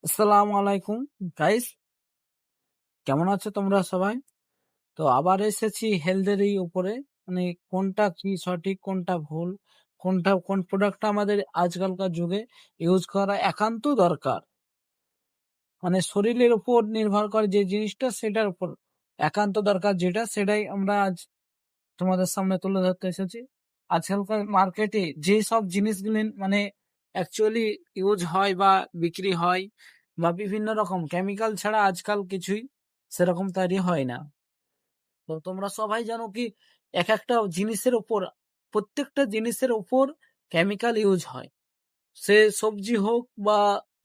আসসালামু আলাইকুম গাইস, কেমন আছো তোমরা সবাই? তো আবার এসেছি হেলথের এই উপরে, মানে কোনটা কি সঠিক কোনটা ভুল, কোন প্রোডাক্টটা আমাদের আজকালকার যুগে ইউজ করা একান্ত দরকার, মানে শরীরের উপর নির্ভর করে যে জিনিসটা সেটার উপর একান্ত দরকার, যেটা সেটাই আমরা আজ তোমাদের সামনে তুলে ধরতে এসেছি। আজকালকার মার্কেটে যে সব জিনিসগুলি মানে অ্যাকচুয়ালি ইউজ হয় বা বিক্রি হয় বা বিভিন্ন রকম কেমিক্যাল ছাড়া আজকাল কিছুই সেরকম তৈরি হয় না। তো তোমরা সবাই জানো কি এক একটা জিনিসের উপর, প্রত্যেকটা জিনিসের উপর কেমিক্যাল ইউজ হয়। সে সবজি হোক বা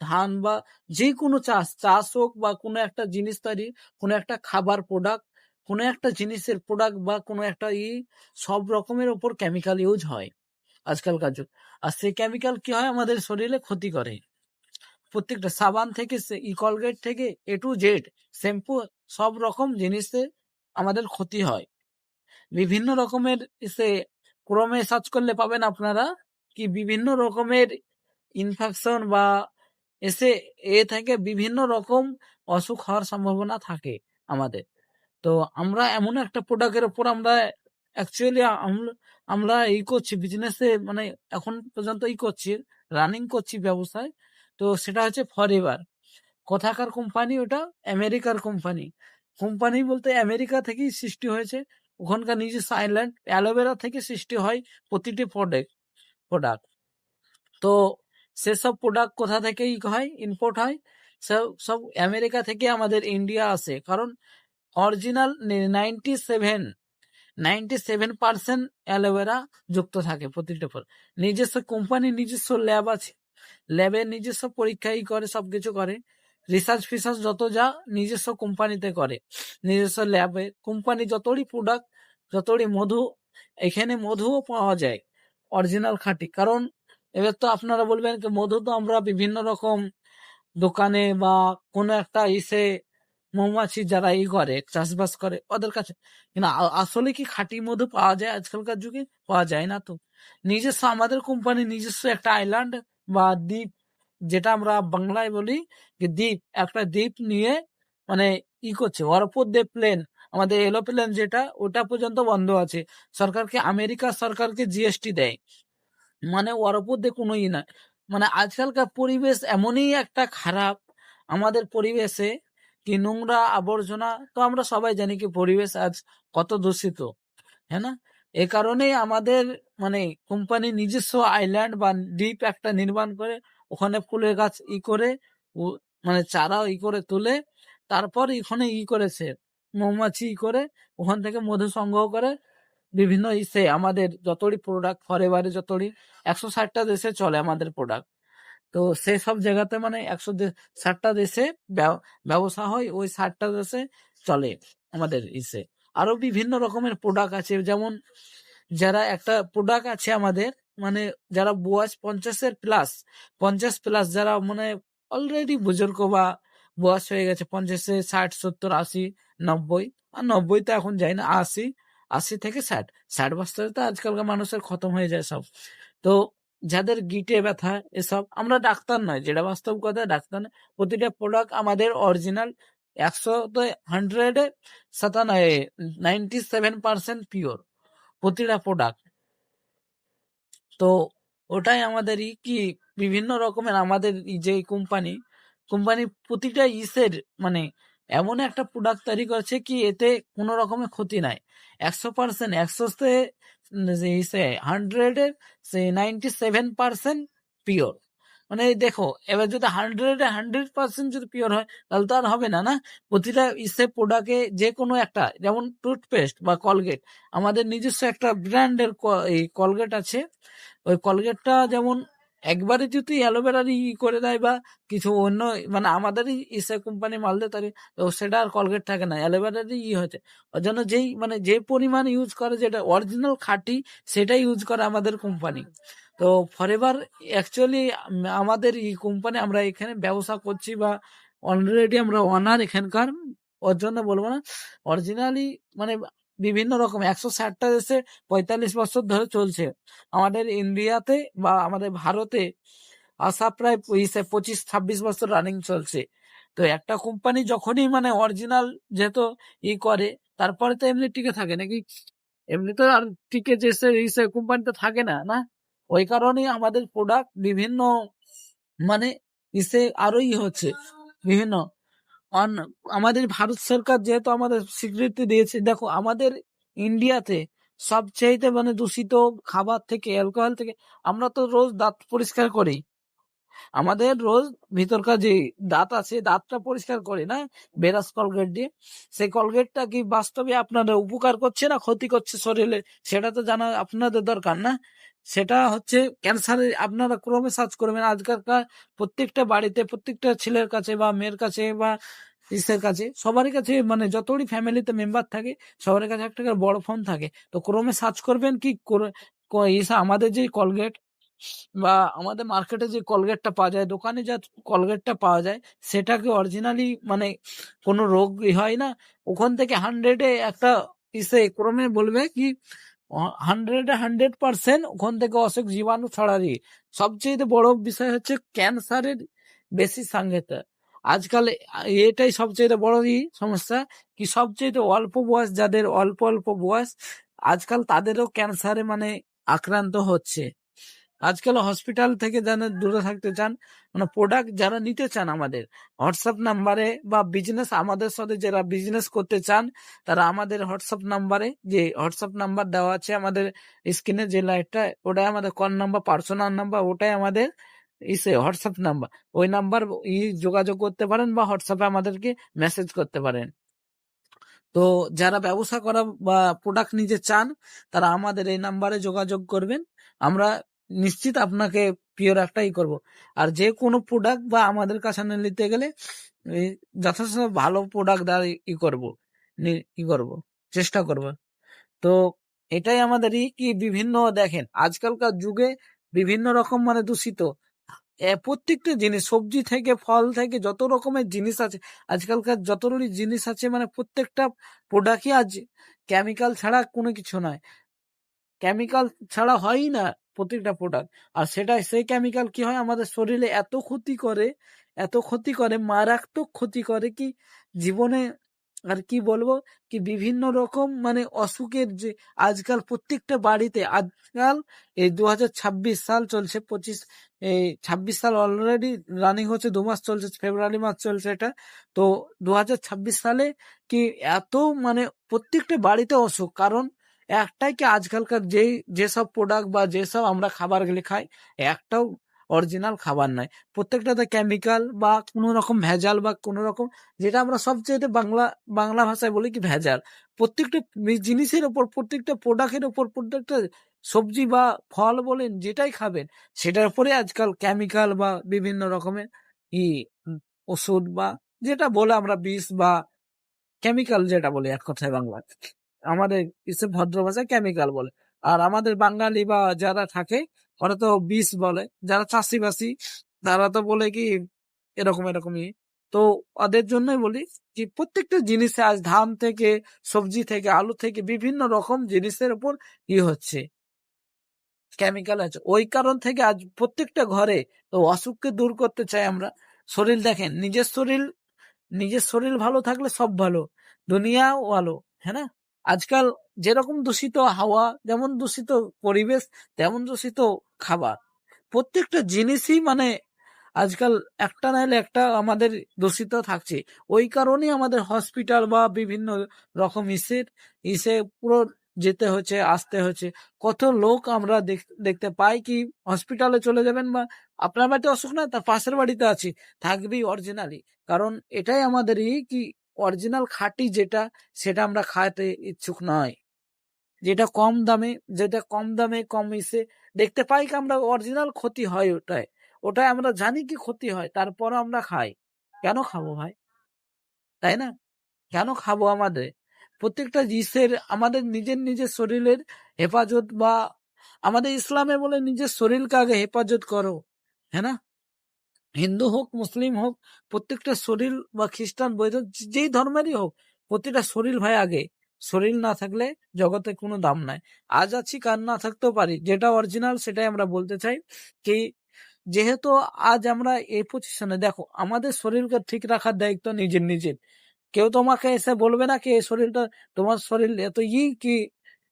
ধান বা যে কোনো চাষ হোক বা কোনো একটা জিনিস তৈরি, কোনো একটা খাবার প্রোডাক্ট, কোনো একটা জিনিসের প্রোডাক্ট বা কোনো একটা সব রকমের উপর কেমিক্যাল ইউজ হয় আজকালকার যুগ। আর সেই কেমিক্যাল কি হয় আমাদের শরীরে ক্ষতি করে। প্রত্যেকটা সাবান থেকে কলগেট থেকে A to Z শ্যাম্পু, সব রকম জিনিসে আমাদের ক্ষতি হয়। বিভিন্ন রকমের সে ক্রমে সার্চ করলে পাবেন আপনারা কি বিভিন্ন রকমের ইনফেকশন বা এসে থেকে বিভিন্ন রকম অসুখ হওয়ার সম্ভাবনা থাকে আমাদের। তো আমরা এমন একটা প্রোডাক্টের উপর আমরা অ্যাকচুয়ালি আমরা করছি বিজনেসে, মানে এখন পর্যন্ত করছি, রানিং করছি ব্যবসায়। তো সেটা হচ্ছে ফরএভার। কোথাকার কোম্পানি? ওটা আমেরিকার কোম্পানি। কোম্পানি বলতে আমেরিকা থেকেই সৃষ্টি হয়েছে। ওখানকার নিজস্ব আইল্যান্ড অ্যালোভেরা থেকে সৃষ্টি হয় প্রতিটি প্রোডাক্ট। তো সেসব প্রোডাক্ট কোথা থেকে হয়, ইম্পোর্ট হয়, সব সব আমেরিকা থেকে আমাদের ইন্ডিয়া আসে। কারণ অরিজিনাল 97% অ্যালোভেরা যুক্ত থাকে প্রতিটা নিজস্ব কোম্পানি, নিজস্ব ল্যাব আছে, ল্যাবের নিজস্ব পরীক্ষাই করে, সবকিছু করে, রিসার্চ ফিসার্চ যত যা নিজস্ব কোম্পানিতে করে, নিজস্ব ল্যাবে কোম্পানি যতই প্রোডাক্ট, যতই মধু, এখানে মধুও পাওয়া যায় অরিজিনাল খাঁটি। কারণ এবার তো আপনারা বলবেন যে মধু তো আমরা বিভিন্ন রকম দোকানে বা কোনো একটা মৌমাছি যারা করে চাষবাস করে ওদের কাছে, কিন্তু আসলে কি খাঁটি মধু পাওয়া যায় আজকালকার যুগে? পাওয়া যায় না তো। নিজস্ব আমাদের কোম্পানি নিজস্ব একটা আইল্যান্ড বা দ্বীপ, যেটা আমরা বাংলায় বলি যে দ্বীপ, একটা দ্বীপ নিয়ে মানে করছে, ওর উপর দিয়ে প্লেন, আমাদের এরোপ্লেন যেটা ওটা পর্যন্ত বন্ধ আছে। সরকারকে, আমেরিকা সরকারকে জিএসটি দেয়, মানে ওর উপর দিয়ে কোনো নাই। মানে আজকালকার পরিবেশ এমনই একটা খারাপ আমাদের পরিবেশে, কি নোংরা আবর্জনা, তো আমরা সবাই জানি কি পরিবেশ আজ কত দূষিত, হ্যাঁ না? এ কারণেই আমাদের মানে কোম্পানি নিজস্ব আইল্যান্ড বা দ্বীপ একটা নির্মাণ করে ওখানে ফুলের গাছ করে মানে চারা করে তুলে, তারপর এখানে করেছে মৌমাছি করে, ওখান থেকে মধু সংগ্রহ করে বিভিন্ন আমাদের যতই প্রোডাক্ট ফরএভারে যতই 160টা দেশে চলে আমাদের প্রোডাক্ট। তো সেই সব জায়গাতে মানে 160টা দেশে ব্যবসা হয়, ওই 60টা দেশে চলে আমাদের আরো বিভিন্ন রকমের প্রোডাক্ট আছে। যেমন যারা একটা প্রোডাক্ট আছে আমাদের, মানে যারা বয়স 50 প্লাস যারা মানে অলরেডি বুজুর্গ বা বয়স হয়ে গেছে 50-এ, 60, 70, 80, 90, আর 90 তো এখন যায় না, 80 থেকে 60 বছরে তো আজকালকার মানুষের খতম হয়ে যায় সব। তো যাদের গিটে ব্যথা, এসব আমরা ডাক্তার নয়, যেটা বাস্তব কথা, ডাক্তার নয়, প্রতিটা প্রোডাক্ট আমাদের অরিজিনাল 100-100-এ 97% পিওর প্রতিটা প্রোডাক্ট। তো ওটাই আমাদের কি বিভিন্ন রকমের আমাদের যে কোম্পানি প্রতিটা মানে এমন একটা প্রোডাক্ট তৈরি করছে কি এতে কোনো রকমের ক্ষতি নাই। 100%, 100-তে 100-এর 97% পিওর। মানে দেখো, এবার যদি 100% যদি পিওর হয় তাহলে তো আর হবে না, না? প্রতিটা প্রোডাক্টে যে কোনো একটা, যেমন টুথপেস্ট বা কলগেট, আমাদের নিজস্ব একটা ব্র্যান্ডের কলগেট আছে। ওই কলগেটটা যেমন একবারে যদি অ্যালোভেরার করে দেয় বা কিছু অন্য, মানে আমাদেরই কোম্পানি মাল দেয় তার, তো সেটা আর কলগেট থাকে না, অ্যালোভেরারই হয়েছে। ওই জন্য যেই মানে যে পরিমাণ ইউজ করে, যেটা অরিজিনাল খাঁটি সেটাই ইউজ করে আমাদের কোম্পানি। তো ফরএভার অ্যাকচুয়ালি আমাদের কোম্পানি, আমরা এখানে ব্যবসা করছি বা অলরেডি আমরা ওনার এখানকার, ওর জন্য বলবো না, অরিজিনালি মানে বিভিন্ন রকম 160টা দেশে 45 বছর ধরে চলছে। আমাদের ইন্ডিয়াতে বা আমাদের ভারতে আসা প্রায় 25-26 বছর রানিং চলছে। তো একটা কোম্পানি যখনই মানে অরিজিনাল যেহেতু করে, তারপরে তো এমনি টিকে থাকে নাকি? এমনি তো আর টিকে যে কোম্পানিতে থাকে না, না? ওই কারণেই আমাদের প্রোডাক্ট বিভিন্ন মানে আরোই হচ্ছে বিভিন্ন অন আমাদের ভারত সরকার যেহেতু আমাদের স্বীকৃতি দিয়েছে, দেখো আমাদের ইন্ডিয়াতে সবচাইতে মানে দূষিত খাবার থেকে, অ্যালকোহল থেকে, আমরা তো রোজ দাঁত পরিষ্কার করি। আমাদের রোজ ভিতরকার যে দাঁত আছে, দাঁতটা পরিষ্কার করি না বেরাস কলগেট দিয়ে। সেই কলগেটটা কি বাস্তবে আপনাদের উপকার করছে না ক্ষতি করছে শরীরে, সেটা তো জানা আপনাদের দরকার, না? সেটা হচ্ছে ক্যান্সারের। আপনারা ক্রমে সার্চ করবেন, আজকালকার প্রত্যেকটা বাড়িতে, প্রত্যেকটা ছেলের কাছে বা মেয়ের কাছে বা কাছে, সবারই কাছে, মানে যতই ফ্যামিলিতে মেম্বার থাকে সবার কাছে একটা করে বড় ফোন থাকে। তো ক্রমে সার্চ করবেন কি করে আমাদের যে কলগেট বা আমাদের মার্কেটে যে কলগেটটা পাওয়া যায়, দোকানে যা কলগেটটা পাওয়া যায়, সেটাকে অরিজিনালি মানে কোনো রোগ হয় না। ওখান থেকে 100-এ একটা ক্রমে বলবে কি 100% ওখান থেকে অসুখ জীবাণু ছড়ারি। সবচেয়ে বড় বিষয় হচ্ছে ক্যান্সারের বেশি সাঙ্গেতা আজকাল। এটাই সবচেয়ে বড় সমস্যা কি সবচেয়ে অল্প বয়স, যাদের অল্প অল্প বয়স আজকাল তাদেরও ক্যান্সারে মানে আক্রান্ত হচ্ছে। আজকাল হসপিটাল থেকে যারা দূরে থাকতে চান, মানে প্রোডাক্ট যারা নিতে চান আমাদের হোয়াটসঅ্যাপ নাম্বারে, বা বিজনেস আমাদের সাথে যারা বিজনেস করতে চান, তারা আমাদের হোয়াটসঅ্যাপ নাম্বারে, যে হোয়াটসঅ্যাপ নাম্বার দেওয়া আছে আমাদের স্ক্রিনে যে লাইটটা, ওটাই আমাদের কল নাম্বার, পার্সোনাল নাম্বার, ওটাই আমাদের হোয়াটসঅ্যাপ নাম্বার। ওই নাম্বার যোগাযোগ করতে পারেন বা হোয়াটসঅ্যাপে আমাদেরকে মেসেজ করতে পারেন। তো যারা ব্যবসা করা বা প্রোডাক্ট নিতে চান, তারা আমাদের এই নাম্বারে যোগাযোগ করবেন। আমরা নিশ্চিত আপনাকে পিওর একটাই করব। আর যে কোনো প্রোডাক্ট বা আমাদের কাছে নিতে গেলে যথেষ্ট ভালো প্রোডাক্ট দ্বারা করব, চেষ্টা করব। তো এটাই আমাদের কি বিভিন্ন দেখেন আজকালকার যুগে বিভিন্ন রকম মানে দূষিত প্রত্যেকটা জিনিস, সবজি থেকে ফল থেকে যত রকমের জিনিস আছে, আজকালকার যত জিনিস আছে, মানে প্রত্যেকটা প্রোডাক্টই আজ কেমিক্যাল ছাড়া কোনো কিছু নয়। কেমিক্যাল ছাড়া হয়ই না প্রত্যেকটা প্রোডাক্ট। আর সেই কেমিক্যাল কি হয় আমাদের শরীরে এত ক্ষতি করে, মারাত্মক ক্ষতি করে কি জীবনে। আর কি বলবো কি বিভিন্ন রকম মানে অসুখের যে আজকাল প্রত্যেকটা বাড়িতে আজকাল এই 2026 সাল চলছে, 26 সাল অলরেডি রানিং হচ্ছে, 2 মাস চলছে, ফেব্রুয়ারি মাস চলছে এটা। তো 2026 সালে কি এত মানে প্রত্যেকটা বাড়িতে অসুখ, কারণ একটাই কি আজকালকার যেসব প্রোডাক্ট বা যেসব আমরা খাবার গুলি খাই, একটাও অরিজিনাল খাবার নাই। প্রত্যেকটাতে কেমিক্যাল বা কোনো রকম ভেজাল বা কোনো রকম, যেটা আমরা সবচেয়ে বাংলা ভাষায় বলি কি ভেজাল। প্রত্যেকটা জিনিসের ওপর, প্রত্যেকটা প্রোডাক্টের ওপর, প্রত্যেকটা সবজি বা ফল বলেন যেটাই খাবেন, সেটার উপরে আজকাল কেমিক্যাল বা বিভিন্ন রকমের ই ওষুধ বা যেটা বলে আমরা বিষ বা কেমিক্যাল যেটা বলি এক কথায় বাংলায়, আমাদের ভদ্র ভাষায় কেমিক্যাল বলে। আর আমাদের বাঙালি বা যারা থাকে ওরা তো বিষ বলে, যারা চাষিবাসী তারা তো বলে কি এরকম এরকমই। তো ওদের জন্যই বলি যে প্রত্যেকটা জিনিসে আজ ধান থেকে, সবজি থেকে, আলু থেকে বিভিন্ন রকম জিনিসের উপর হচ্ছে কেমিক্যাল আছে। ওই কারণ থেকে আজ প্রত্যেকটা ঘরে তো অসুখকে দূর করতে চাই আমরা। শরীর দেখেন, নিজের শরীর ভালো থাকলে সব ভালো, দুনিয়াও ভালো, হ্যাঁ না? আজকাল যেরকম দূষিত হাওয়া, যেমন দূষিত পরিবেশ, তেমন দূষিত খাবার, প্রত্যেকটা জিনিসই মানে আজকাল একটা না হলে একটা আমাদের দূষিত থাকছে। ওই কারণেই আমাদের হসপিটাল বা বিভিন্ন রকম ইসে পুরো যেতে হচ্ছে, আসতে হচ্ছে। কত লোক আমরা দেখতে পাই কি হসপিটালে চলে যাবেন বা আপনার বাড়িতে অসুখ না, তার পাশের বাড়িতে আছি, থাকবেই অরিজিনালি। কারণ এটাই আমাদের কি অরিজিনাল খাঁটি যেটা, সেটা আমরা খাওয়াতে ইচ্ছুক নয়। যেটা কম দামে কম দেখতে পাই কি আমরা অরিজিনাল ক্ষতি হয় ওটাই আমরা জানি কি ক্ষতি হয়, তারপর আমরা খাই। কেন খাবো ভাই? তাই না? কেন খাবো? প্রত্যেকটা আমাদের নিজের শরীরের হেফাজত, বা আমাদের ইসলামে বলে নিজের শরীরকে আগে হেফাজত করো, হ্যাঁ না? হিন্দু হোক, মুসলিম হোক, প্রত্যেকটা শরীর বা খ্রিস্টান বৈধ যেই ধর্মেরই হোক, প্রতিটা শরীর ভাই আগে। শরীর না থাকলে জগতে কোনো দাম নাই। আজ আছি, কাল না থাকতেও পারি। যেটা অরিজিনাল সেটাই আমরা বলতে চাই কি যেহেতু আজ আমরা এই পজিশনে, দেখো আমাদের শরীরকে ঠিক রাখার দায়িত্ব নিজের নিজের। কেউ তোমাকে এসে বলবে না কি এই শরীরটা, তোমার শরীর এত কি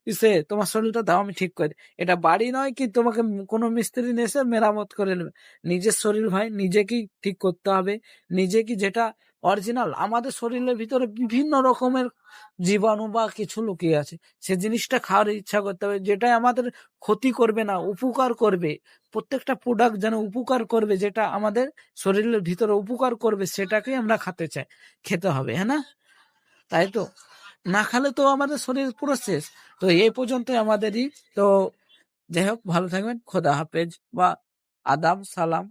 ইসে তোমার শরীরটা দাও আমি ঠিক করে। এটা বাড়ি নয় কি তোমাকে কোনো মিস্ত্রি এসে মেরামত করে নেবে। নিজের শরীর ভাই নিজেকেই ঠিক করতে হবে। নিজে কি যেটা অরিজিনাল, আমাদের শরীরের ভিতরে বিভিন্ন রকমের জীবাণু বা কিছু লুকিয়ে আছে, সে জিনিসটা খাওয়ার ইচ্ছা করতে হবে, যেটা আমাদের ক্ষতি করবে না, উপকার করবে। প্রত্যেকটা প্রোডাক্ট যেন উপকার করবে, যেটা আমাদের শরীরের ভিতরে উপকার করবে সেটাকেই আমরা খেতে হবে, হ্যাঁ না? তাই তো, না খেলে তো আমাদের শরীর পুরো শেষ। তো এই পর্যন্ত আমাদেরই তো, যাই হোক ভালো থাকবেন, খোদা হাফেজ বা আদাব সালাম।